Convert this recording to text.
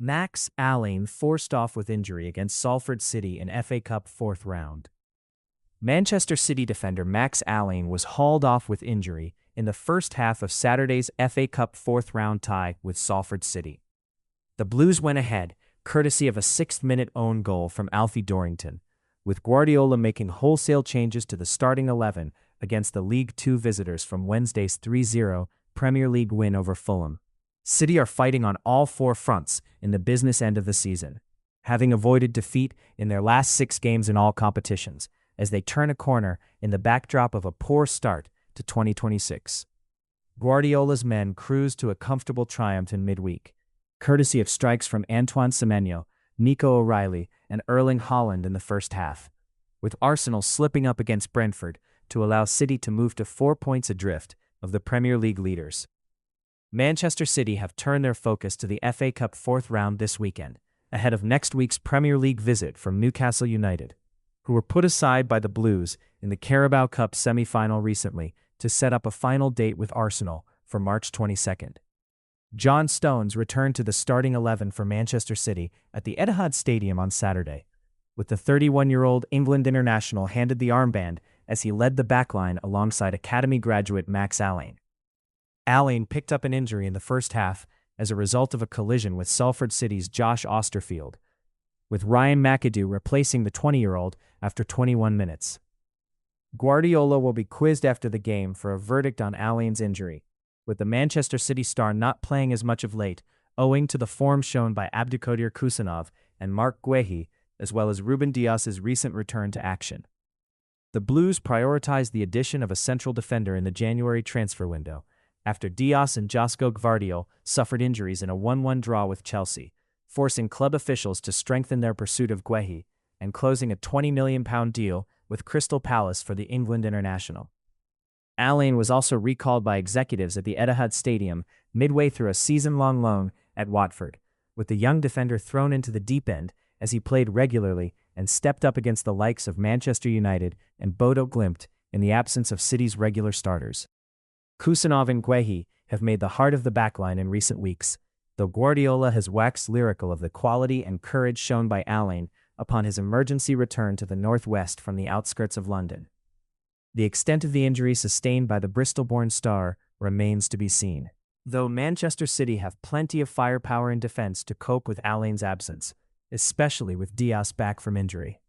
Max Alleyne forced off with injury against Salford City in FA Cup fourth round. Manchester City defender Max Alleyne was hauled off with injury in the first half of Saturday's FA Cup fourth round tie with Salford City. The Blues went ahead, courtesy of a sixth-minute own goal from Alfie Dorrington, with Guardiola making wholesale changes to the starting 11 against the League Two visitors from Wednesday's 3-0 Premier League win over Fulham. City are fighting on all four fronts in the business end of the season, having avoided defeat in their last 6 games in all competitions, as they turn a corner in the backdrop of a poor start to 2026. Guardiola's men cruised to a comfortable triumph in midweek, courtesy of strikes from Antoine Semenyo, Nico O'Reilly, and Erling Haaland in the first half, with Arsenal slipping up against Brentford to allow City to move to 4 points adrift of the Premier League leaders. Manchester City have turned their focus to the FA Cup fourth round this weekend, ahead of next week's Premier League visit from Newcastle United, who were put aside by the Blues in the Carabao Cup semi-final recently to set up a final date with Arsenal for March 22nd. John Stones returned to the starting 11 for Manchester City at the Etihad Stadium on Saturday, with the 31-year-old England international handed the armband as he led the backline alongside academy graduate Max Alleyne. Alleyne picked up an injury in the first half as a result of a collision with Salford City's Josh Osterfield, with Ryan McAdoo replacing the 20-year-old after 21 minutes. Guardiola will be quizzed after the game for a verdict on Alleyne's injury, with the Manchester City star not playing as much of late owing to the form shown by Abdulkadir Kusanov and Mark Guehi, as well as Ruben Dias's recent return to action. The Blues prioritized the addition of a central defender in the January transfer window, after Dias and Josko Gvardiol suffered injuries in a 1-1 draw with Chelsea, forcing club officials to strengthen their pursuit of Guehi and closing a £20 million deal with Crystal Palace for the England international. Alleyne was also recalled by executives at the Etihad Stadium midway through a season-long loan at Watford, with the young defender thrown into the deep end as he played regularly and stepped up against the likes of Manchester United and Bodo Glimt in the absence of City's regular starters. Kusanov and Guehi have made the heart of the backline in recent weeks, though Guardiola has waxed lyrical of the quality and courage shown by Alleyne upon his emergency return to the northwest from the outskirts of London. The extent of the injury sustained by the Bristol-born star remains to be seen, though Manchester City have plenty of firepower in defense to cope with Alleyne's absence, especially with Dias back from injury.